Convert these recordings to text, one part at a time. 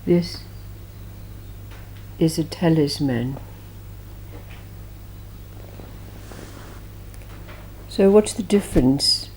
This is a talisman. So what's the difference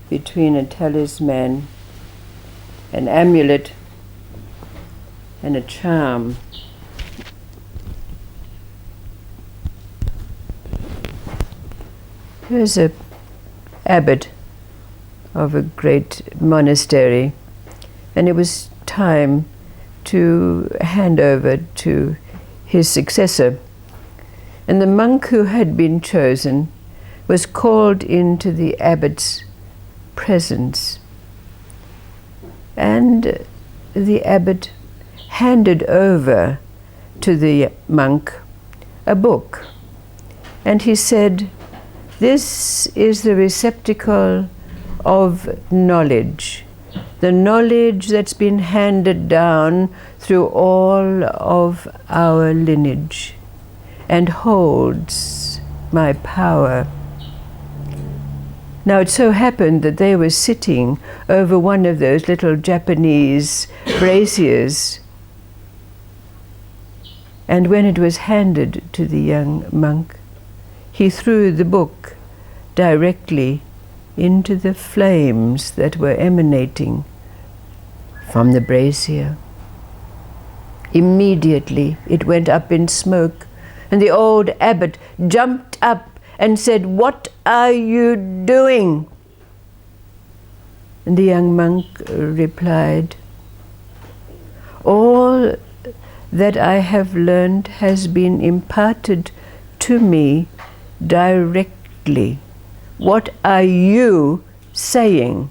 between a talisman, an amulet, and a charm? Here's an abbot of a great monastery, and it was time to hand over to his successor. And the monk who had been chosen was called into the abbot's presence. And the abbot handed over to the monk a book. And he said, "This is the receptacle of knowledge, the knowledge that's been handed down through all of our lineage and holds my power." Now it so happened that they were sitting over one of those little Japanese braziers, and when it was handed to the young monk, he threw the book directly into the flames that were emanating from the brazier. Immediately it went up in smoke, and the old abbot jumped up and said, "What are you doing?" And the young monk replied, "All that I have learned has been imparted to me directly. What are you saying?"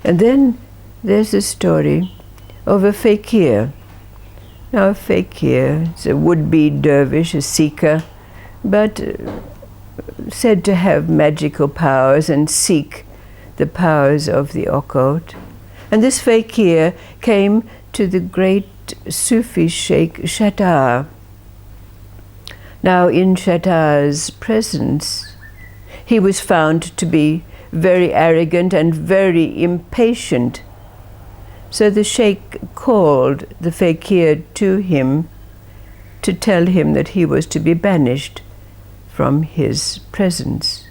And then there's a story of a fakir. Now, a fakir is a would-be dervish, a seeker, but said to have magical powers and seek the powers of the occult. And this fakir came to the great Sufi Sheikh Shatar. Now, in Shatar's presence, he was found to be very arrogant and very impatient. So the Sheikh called the Fakir to him to tell him that he was to be banished from his presence.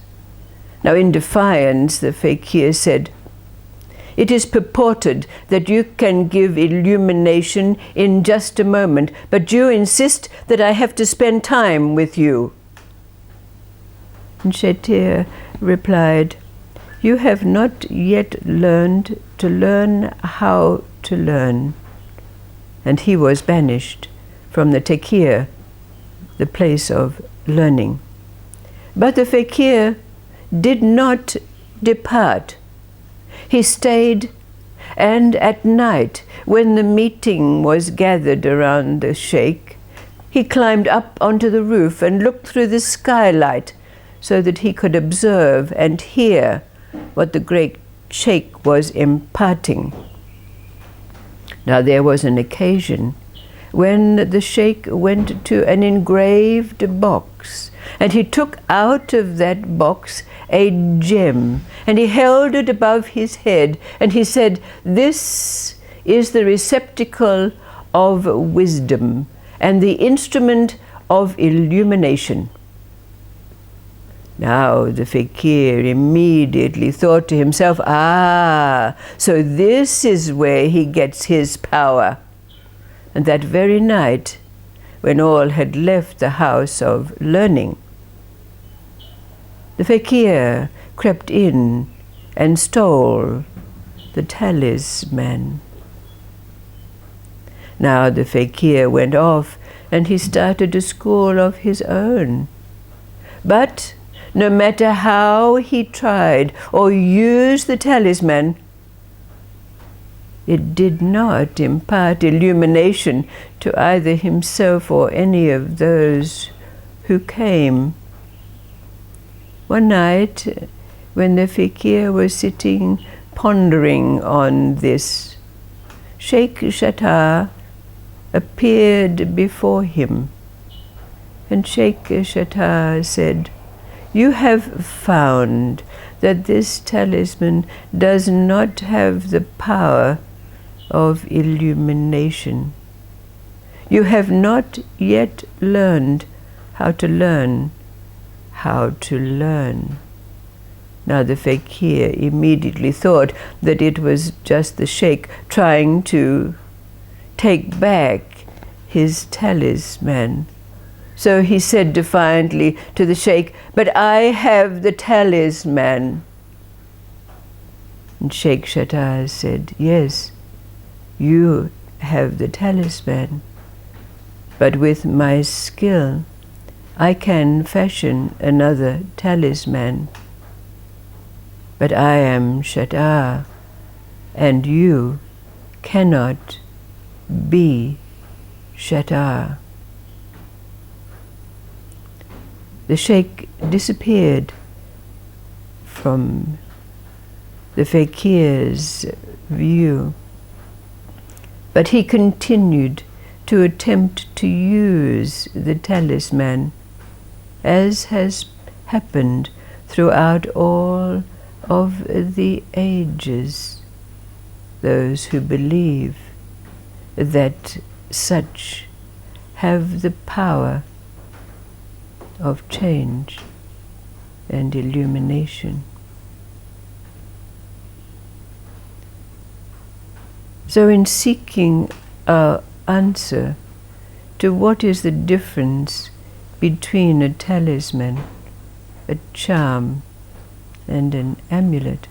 Now, in defiance, the Fakir said, "It is purported that you can give illumination in just a moment, but you insist that I have to spend time with you." And Shatar replied, "You have not yet learned to learn how to learn." And he was banished from the Fakir, the place of learning. But the Fakir did not depart. He stayed, and at night, when the meeting was gathered around the Sheikh, he climbed up onto the roof and looked through the skylight so that he could observe and hear what the great Sheikh was imparting. Now there was an occasion when the Sheikh went to an engraved box, and he took out of that box a gem, and he held it above his head, and he said, "This is the receptacle of wisdom and the instrument of illumination." Now the Fakir immediately thought to himself, so this is where he gets his power. And that very night, when all had left the house of learning, the Fakir crept in and stole the talisman. Now the Fakir went off, and he started a school of his own. But no matter how he tried or used the talisman, it did not impart illumination to either himself or any of those who came. One night, when the Fakir was sitting pondering on this, Sheikh Shatar appeared before him. And Sheikh Shatar said, you have found that this talisman does not have the power of illumination. You have not yet learned how to learn how to learn. Now the Fakir immediately thought that it was just the Sheikh trying to take back his talisman. So he said defiantly to the Sheikh, "But I have the talisman." And Sheikh Shatar said, "Yes, you have the talisman, but with my skill I can fashion another talisman. But I am Shatar, and you cannot be Shatar." The Sheikh disappeared from the Fakir's view, but he continued to attempt to use the talisman, as has happened throughout all of the ages. Those who believe that such have the power of change and illumination. So in seeking our answer to what is the difference between a talisman, a charm, and an amulet,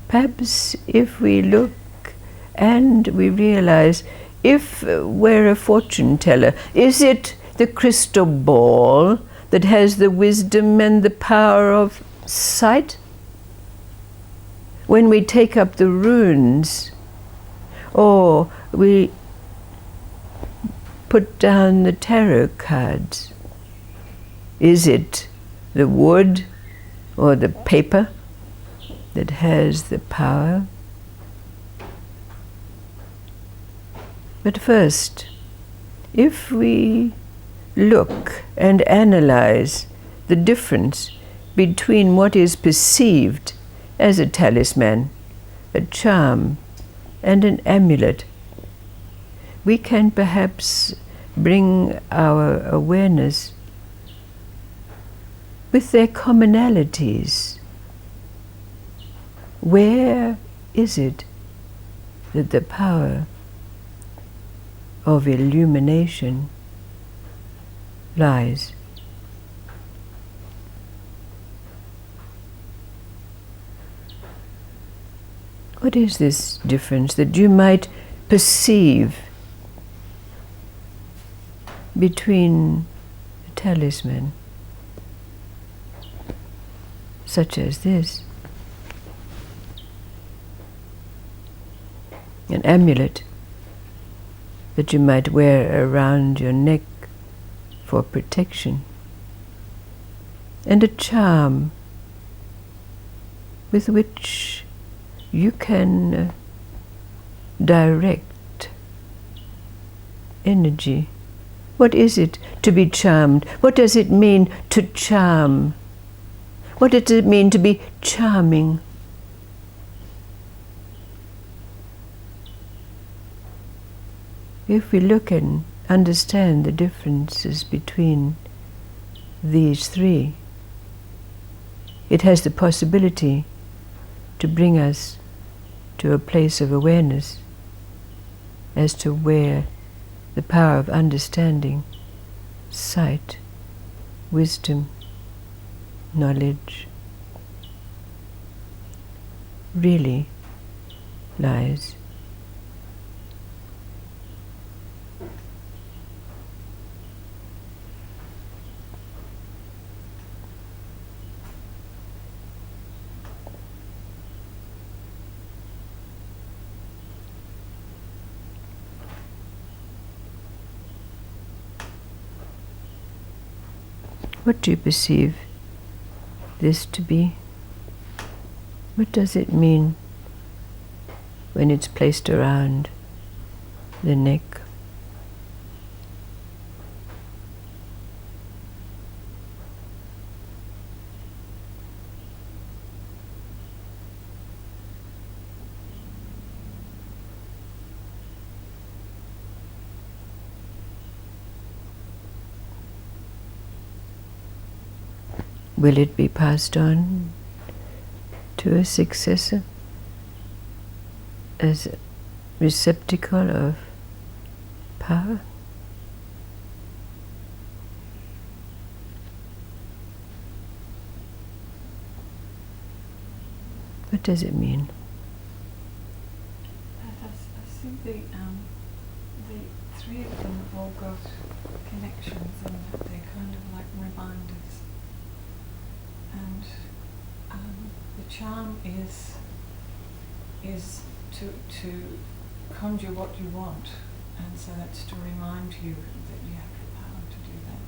perhaps if we look and we realize, if we're a fortune teller, is it the crystal ball that has the wisdom and the power of sight? When we take up the runes, or we put down the tarot cards, is it the wood or the paper that has the power? But first, if we look and analyze the difference between what is perceived as a talisman, a charm, and an amulet, we can perhaps bring our awareness with their commonalities. Where is it that the power of illumination lies? What is this difference that you might perceive between a talisman such as this, an amulet that you might wear around your neck for protection, and a charm with which you can direct energy? What is it to be charmed? What does it mean to charm? What does it mean to be charming? If we look and understand the differences between these three, it has the possibility to bring us to a place of awareness as to where the power of understanding, sight, wisdom, knowledge really lies. What do you perceive this to be? What does it mean when it's placed around the neck? Will it be passed on to a successor as a receptacle of power? What does it mean? I think the three of them have all got connections, and that they're kind of like reminders. And the charm is to conjure what you want, and so that's to remind you that you have the power to do that.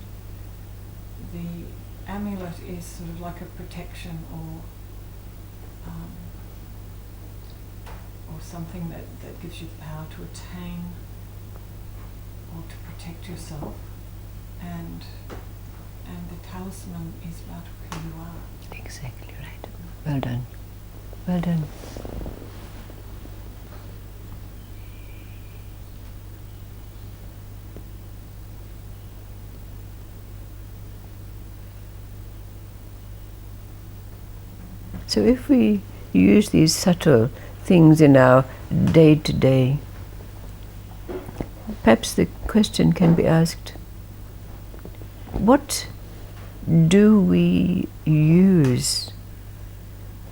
The amulet is sort of like a protection or something that gives you the power to attain or to protect yourself, and the talisman is about who you are. Exactly right. Well done. Well done. So if we use these subtle things in our day-to-day, perhaps the question can be asked, what do we use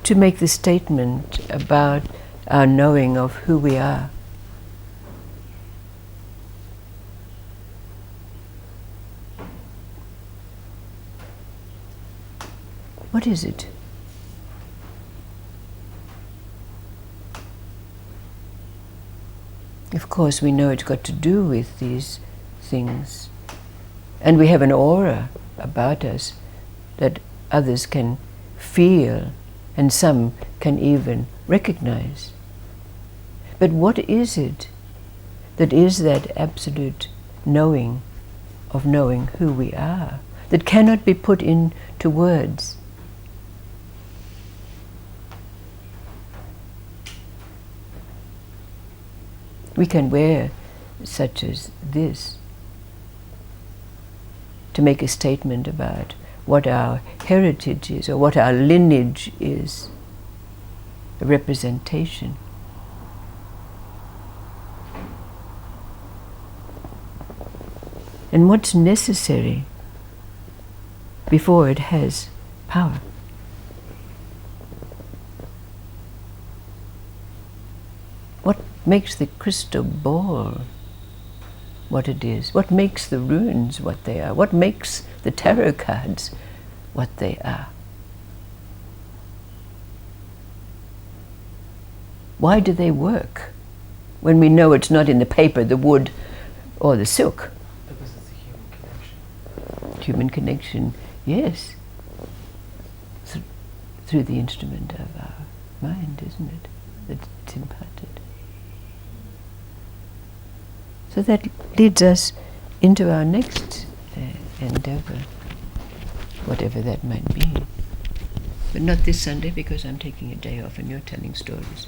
to make the statement about our knowing of who we are? What is it? Of course, we know it's got to do with these things. And we have an aura about us that others can feel and some can even recognize. But what is it that is that absolute knowing of knowing who we are that cannot be put into words? We can wear such as this to make a statement about what our heritage is or what our lineage is, a representation. And what's necessary before it has power? What makes the crystal ball what it is? What makes the runes what they are? What makes the tarot cards what they are? Why do they work when we know it's not in the paper, the wood, or the silk? Because it's a human connection. Human connection, yes. Through the instrument of our mind, isn't it? That's imparted. So that leads us into our next endeavor, whatever that might be. But not this Sunday, because I'm taking a day off and you're telling stories.